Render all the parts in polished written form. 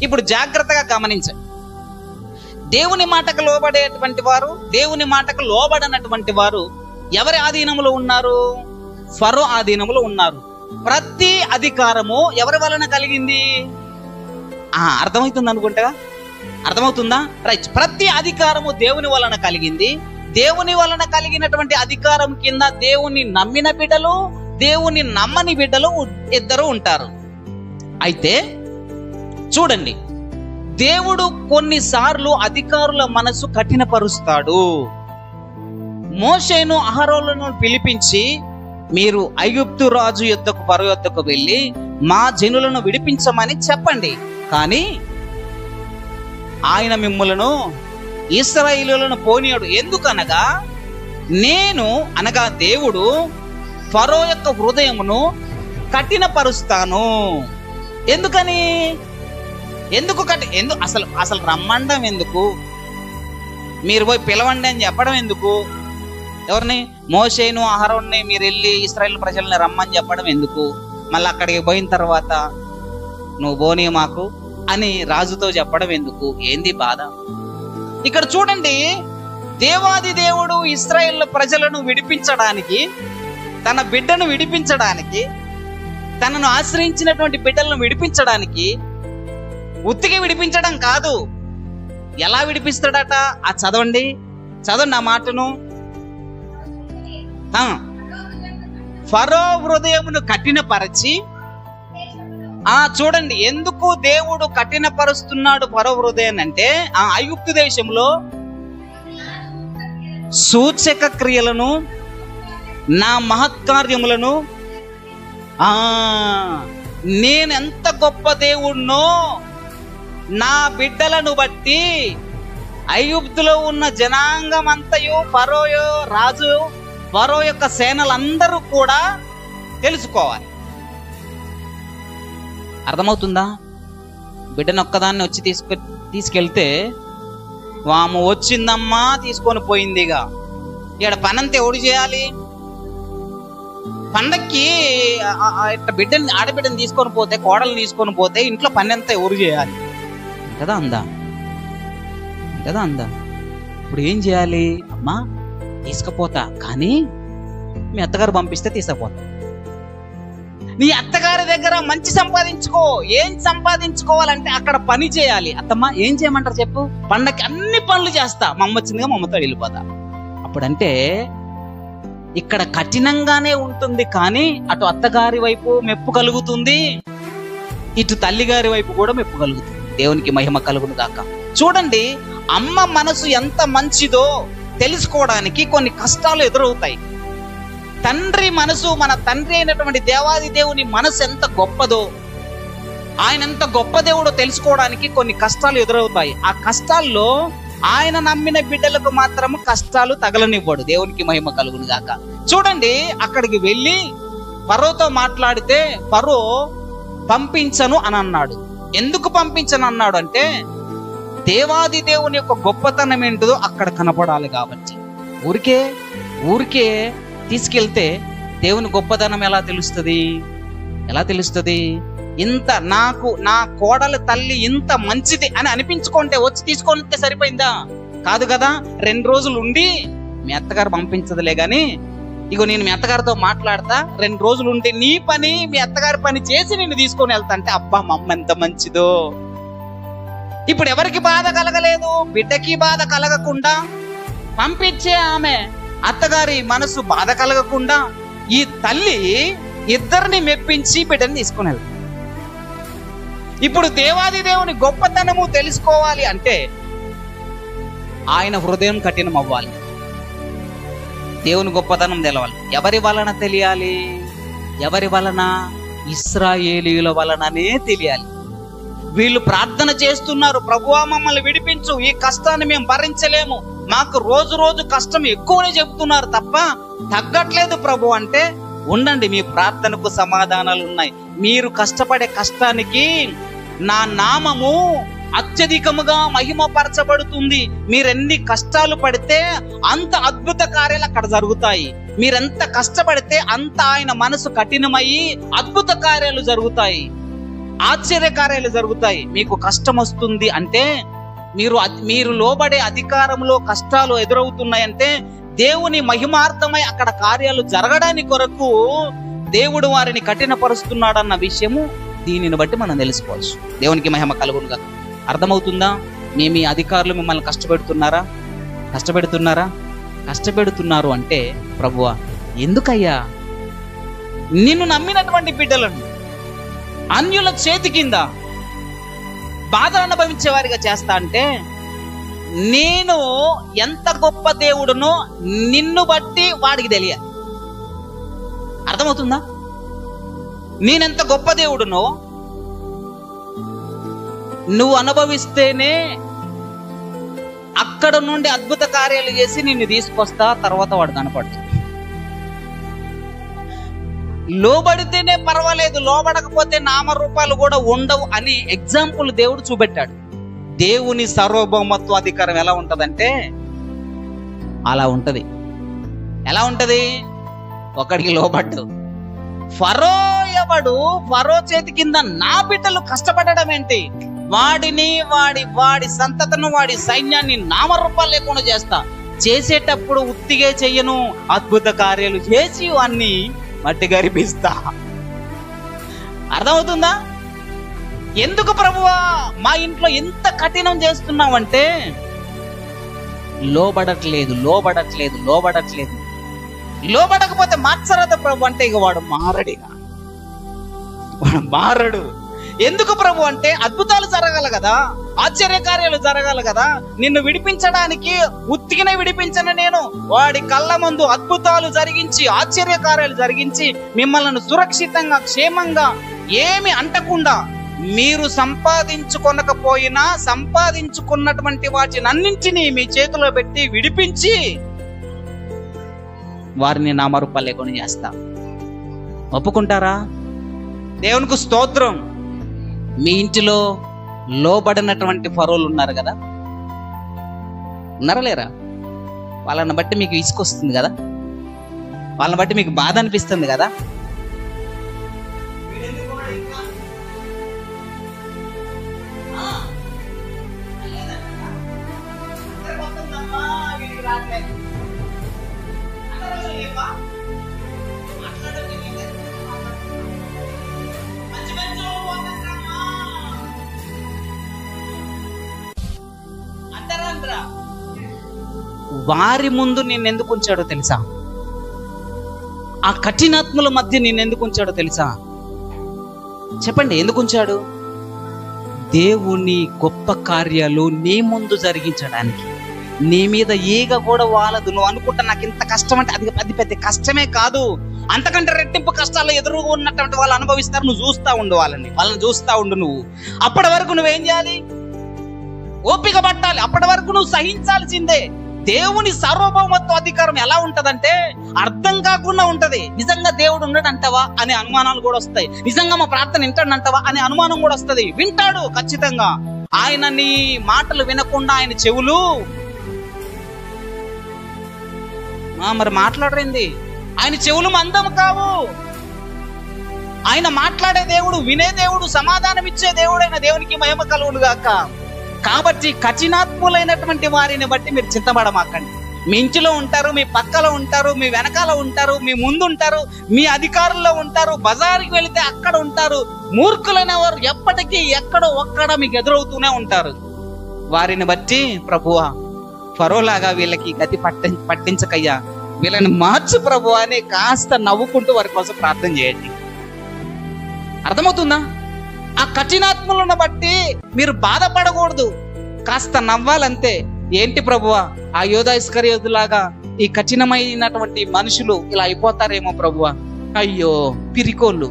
ఇప్పుడు జాగ్రత్తగా గమనించండి. దేవుని మాటకు లోబడేటువంటి వారు, దేవుని మాటకు లోబడనటువంటి వారు ఎవరి ఆధీనంలో ఉన్నారు? ఫరో ఆధీనంలో ఉన్నారు. ప్రతి అధికారము ఎవరి వలన కలిగింది? అర్థమవుతుంది అనుకుంటా, అర్థమవుతుందా? రైట్. ప్రతి అధికారము దేవుని వలన కలిగింది. దేవుని వలన కలిగినటువంటి అధికారం కింద దేవుని నమ్మిన బిడ్డలు, దేవుని నమ్మని బిడ్డలు ఇద్దరు ఉంటారు. అయితే చూడండి, దేవుడు కొన్నిసార్లు అధికారుల మనసు కఠినపరుస్తాడు. మోషేను అహరోనును పిలిపించి, మీరు ఐగుప్తు రాజు యొద్దకు, ఫరో యొద్దకు వెళ్ళి మా జనులను విడిపించమని చెప్పండి. కానీ ఆయన మిమ్ములను, ఇశ్రాయేలులను పోనీయడు. ఎందుకనగా నేను అనగా దేవుడు ఫరో యొక్క హృదయమును కఠినపరుస్తాను. ఎందుకని? అసలు రమ్మండం ఎందుకు? మీరు పోయి పిలవండి అని చెప్పడం ఎందుకు? ఎవరిని? మోషేను అహరోన్ని మీరు వెళ్ళి ఇశ్రాయేలు ప్రజల్ని రమ్మని చెప్పడం ఎందుకు? మళ్ళీ అక్కడికి పోయిన తర్వాత నువ్వు బోని మాకు అని రాజుతో చెప్పడం ఎందుకు? ఏంది బాధ? ఇక్కడ చూడండి, దేవాది దేవుడు ఇశ్రాయేలు ప్రజలను విడిపించడానికి, తన బిడ్డను విడిపించడానికి, తనను ఆశ్రయించినటువంటి బిడ్డలను విడిపించడానికి ఉత్తికి విడిపించడం కాదు. ఎలా విడిపిస్తాడట? చదవండి ఆ మాటను. ఫరో హృదయమును కఠినపరచి, చూడండి ఎందుకు దేవుడు కఠినపరుస్తున్నాడు ఫరో హృదయం అంటే, ఐగుప్తు దేశంలో సూచక క్రియలను, నా మహత్కార్యములను, నేనెంత గొప్ప దేవుణ్ణో నా బిడ్డలను బట్టి ఐగుప్తులో ఉన్న జనాంగం అంతయు, ఫరో యొక్క సేనలందరూ కూడా తెలుసుకోవాలి. అర్థమవుతుందా? బిడ్డను ఒక్కదాన్ని వచ్చి తీసుకెళ్తే వాము వచ్చిందమ్మా తీసుకొని పోయిందిగా, ఇక్కడ పనంతా ఎవడు చేయాలి? పండక్కి ఇట్లా ఆడబిడ్డని తీసుకొని పోతే, కోడల్ని తీసుకొని పోతే ఇంట్లో పని అంతా ఎవరు చేయాలి? కదా అందా. ఇప్పుడు ఏం చేయాలి? అమ్మా తీసుకుపోతా, కానీ మీ అత్తగారు పంపిస్తే తీసుకుపోతా. నీ అత్తగారి దగ్గర మంచి సంపాదించుకో. ఏం సంపాదించుకోవాలంటే అక్కడ పని చేయాలి. అత్తమ్మ ఏం చేయమంటారు చెప్పు? పండక్కి అన్ని పనులు చేస్తా, మా అమ్మ వచ్చిందిగా మా అమ్మతో వెళ్ళిపోతా. అప్పుడంటే ఇక్కడ కఠినంగానే ఉంటుంది, కానీ అటు అత్తగారి వైపు మెప్పు కలుగుతుంది, ఇటు తల్లిగారి వైపు కూడా మెప్పు కలుగుతుంది. దేవునికి మహిమ కలుగును గాక. చూడండి, అమ్మ మనసు ఎంత మంచిదో తెలుసుకోవడానికి కొన్ని కష్టాలు ఎదురవుతాయి. తండ్రి మనసు, మన తండ్రి అయినటువంటి దేవాది దేవుని మనసు ఎంత గొప్పదో, ఆయన ఎంత గొప్ప దేవుడో తెలుసుకోవడానికి కొన్ని కష్టాలు ఎదురవుతాయి. ఆ కష్టాల్లో ఆయన నమ్మిన బిడ్డలకు మాత్రము కష్టాలు తగలనివ్వడు. దేవునికి మహిమ కలుగును గాక. చూడండి, అక్కడికి వెళ్ళి ఫరోతో మాట్లాడితే ఫరో పంపించను అని అన్నాడు. ఎందుకు పంపించను అన్నాడు అంటే, దేవాది దేవుని యొక్క గొప్పతనం ఏంటిదో అక్కడ కనపడాలి కాబట్టి. ఊరికే తీసుకెళ్తే దేవుని గొప్పతనం ఎలా తెలుస్తుంది? ఇంత నా కోడల తల్లి ఇంత మంచిది అని అనిపించుకుంటే వచ్చి తీసుకొని సరిపోయిందా? కాదు కదా. 2 రోజులు ఉండి, మీ అత్తగారు పంపించదులే గాని, ఇగో నేను మీ అత్తగారితో మాట్లాడతా, 2 రోజులు ఉండి నీ పని, మీ అత్తగారి పని చేసి నిన్ను తీసుకొని వెళ్తా అంటే, అబ్బా మా అమ్మ ఎంత మంచిదో. ఇప్పుడు ఎవరికి బాధ కలగలేదు? బిడ్డకి బాధ కలగకుండా పంపించే ఆమె అత్తగారి మనసు బాధ కలగకుండా ఈ తల్లి ఇద్దరిని మెప్పించి బిడ్డని తీసుకొని వెళ్తారు. ఇప్పుడు దేవాది దేవుని గొప్పతనము తెలుసుకోవాలి అంటే ఆయన హృదయం కఠినం అవ్వాలి, దేవుని గొప్పతనం తెలవాలి. ఎవరి వలన తెలియాలి? ఎవరి వలన? ఇశ్రాయేలీయుల వలననే తెలియాలి. వీళ్ళు ప్రార్థన చేస్తున్నారు, ప్రభువా మమ్మల్ని విడిపించు, ఈ కష్టాన్ని మేము భరించలేము, మాకు రోజు రోజు కష్టం ఎక్కువనే చెప్తున్నారు తప్ప తగ్గట్లేదు ప్రభు అంటే, ఉండండి, మీ ప్రార్థనకు సమాధానాలు ఉన్నాయి. మీరు కష్టపడే కష్టానికి నా నామము అత్యధికముగా మహిమపరచబడుతుంది. మీరెన్ని కష్టాలు పడితే అంత అద్భుత కార్యాలు అక్కడ జరుగుతాయి. మీరెంత కష్టపడితే అంత ఆయన మనసు కఠినమయ్యి అద్భుత కార్యాలు జరుగుతాయి. ఆశ్చర్యకార్యాలు జరుగుతాయి. మీకు కష్టం వస్తుంది అంటే, మీరు లోబడే అధికారంలో కష్టాలు ఎదురవుతున్నాయంటే దేవుని మహిమార్థమై అక్కడ కార్యాలు జరగడానికి కొరకు దేవుడు వారిని కఠినపరుస్తున్నాడన్న విషయము దీనిని బట్టి మనం తెలుసుకోవచ్చు. దేవునికి మహిమ కలుగును కదా. అర్థమవుతుందా? మీ అధికారులు మిమ్మల్ని కష్టపెడుతున్నారు అంటే, ప్రభువా ఎందుకయ్యా నిన్ను నమ్మినటువంటి బిడ్డలను అన్యుల చేతి కింద బాధ అనుభవించే వారిగా చేస్తా అంటే, నేను ఎంత గొప్ప దేవుడునో నిన్ను బట్టి వాడికి తెలియాలి. అర్థమవుతుందా? నేనెంత గొప్ప దేవుడునో నువ్వు అనుభవిస్తేనే అక్కడ నుండి అద్భుత కార్యాలు చేసి నిన్ను తీసుకొస్తా, తర్వాత వాడు కనపడుతుంది. లోబడితేనే పర్వాలేదు, లోబడకపోతే నామరూపాలు కూడా ఉండవు అని ఎగ్జాంపుల్ దేవుడు చూపెట్టాడు. దేవుని సార్వభౌమత్వ అధికారం ఎలా ఉంటదంటే అలా ఉంటది. ఎలా ఉంటది? ఒకడికి లోబడ్డు. ఫరో ఎవడు? ఫరో చేతి కింద నా బిడ్డలు కష్టపడడం ఏంటి? వాడిని వాడి సంతతను వాడి సైన్యాన్ని నామరూపాలు లేకుండా చేస్తా. చేసేటప్పుడు ఉత్తిగే చెయ్యను, అద్భుత కార్యాలు చేసి వాన్ని మట్టి గరిపిస్తా. అర్థమవుతుందా? ఎందుకు ప్రభువా మా ఇంట్లో ఎంత కఠినం చేస్తున్నావంటే, లోబడట్లేదు. లోబడకపోతే మార్చరాదా ప్రభు అంటే, ఇక వాడు మారడు. ఎందుకు ప్రభు అంటే, అద్భుతాలు జరగాలి కదా, ఆశ్చర్యకార్యాలు జరగాలి కదా. నిన్ను విడిపించడానికి ఉత్తికినే విడిపించను నేను. వాడి కళ్ళ ముందు అద్భుతాలు జరిగించి ఆశ్చర్యకార్యాలు జరిగించి మిమ్మల్ని సురక్షితంగా క్షేమంగా ఏమి అంటకుండా, మీరు సంపాదించుకొనకపోయినా సంపాదించుకున్నటువంటి వాటిని అన్నింటినీ మీ చేతిలో పెట్టి విడిపించి వారిని నామరూపాలు లేకుండా చేస్తా. ఒప్పుకుంటారా? దేవునికి స్తోత్రం. మీ ఇంటిలో లోబడినటువంటి ఫరోలు ఉన్నారు కదా, ఉన్నారా లేరా? వాళ్ళని బట్టి మీకు విసుకొస్తుంది కదా, వాళ్ళని బట్టి మీకు బాధ అనిపిస్తుంది కదా. వారి ముందు నిన్నెందుకు ఉంచాడో తెలుసా? ఆ కఠినాత్ముల మధ్య నిన్నెందుకు ఉంచాడో తెలుసా? చెప్పండి, ఎందుకు ఉంచాడు? దేవుని గొప్ప కార్యాలు నీ ముందు జరిగించడానికి. నీ మీద ఈగ కూడా వాలదు. నువ్వు అనుకుంటా నాకు ఇంత కష్టం అంటే అది పెద్ద కష్టమే కాదు, అంతకంటే రెట్టింపు కష్టాలు ఎదురుగా ఉన్నటువంటి వాళ్ళు అనుభవిస్తారు. నువ్వు చూస్తా ఉండు, వాళ్ళని చూస్తా ఉండు. నువ్వు అప్పటి వరకు నువ్వేం చేయాలి? ఓపిక పట్టాలి. అప్పటి వరకు నువ్వు సహించాల్సిందే. దేవుని సార్వభౌమత్వ అధికారం ఎలా ఉంటదంటే అర్థం కాకుండా ఉంటది. నిజంగా దేవుడు ఉన్నాడంటావా అనే అనుమానాలు కూడా వస్తాయి. నిజంగా మా ప్రార్థన వింటాడంటావా అనే అనుమానం కూడా వస్తుంది. వింటాడు ఖచ్చితంగా. ఆయన నీ మాటలు వినకుండా ఆయన చెవులు మరి మాట్లాడరేంది? ఆయన చెవులు మందం కావు. ఆయన మాట్లాడే దేవుడు, వినే దేవుడు, సమాధానం ఇచ్చే దేవుడైన దేవునికి మహిమ కలుగును గాక. కాబట్టి కఠినాత్ములైనటువంటి వారిని బట్టి మీరు చింతపడమాకండి. మీ ఇంటిలో ఉంటారు, మీ పక్కలో ఉంటారు, మీ వెనకాల ఉంటారు, మీ ముందు ఉంటారు, మీ అధికారుల్లో ఉంటారు, బజారుకి వెళితే అక్కడ ఉంటారు. మూర్ఖులైన వారు ఎప్పటికీ ఎక్కడో ఒక్కడ మీకు ఎదురవుతూనే ఉంటారు. వారిని బట్టి ప్రభువా ఫరోలాగా వీళ్ళకి గతి పట్టించకయ్యా, వీళ్ళని మార్చు ప్రభువా అని కాస్త నవ్వుకుంటూ వారి కోసం ప్రార్థన చేయండి. అర్థమవుతుందా? ఆ కఠినాత్ములను బట్టి మీరు బాధపడకూడదు, కాస్త నవ్వాలంతే. ఏంటి ప్రభువా, ఆ యోధా ఇస్కరియోతులాగా ఈ కఠినమైనటువంటి మనుషులు ఇలా అయిపోతారేమో ప్రభువా. అయ్యో పిరికోళ్ళు,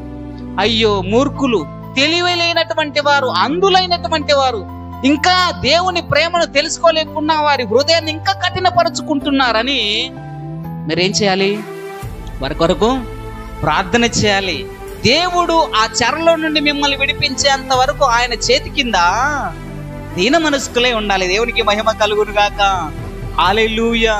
అయ్యో మూర్ఖులు, తెలివిలేనటువంటి వారు, అంధులైనటువంటి వారు, ఇంకా దేవుని ప్రేమను తెలుసుకోలేకున్నా వారి హృదయాన్ని ఇంకా కఠినపరుచుకుంటున్నారని మీరేం చేయాలి? వారి కొరకు ప్రార్థన చేయాలి. దేవుడు ఆ చెరలో నుండి మిమ్మల్ని విడిపించేంత వరకు ఆయన చేతి కింద దీన మనస్కులే ఉండాలి. దేవునికి మహిమ కలుగును గాక. హల్లెలూయా.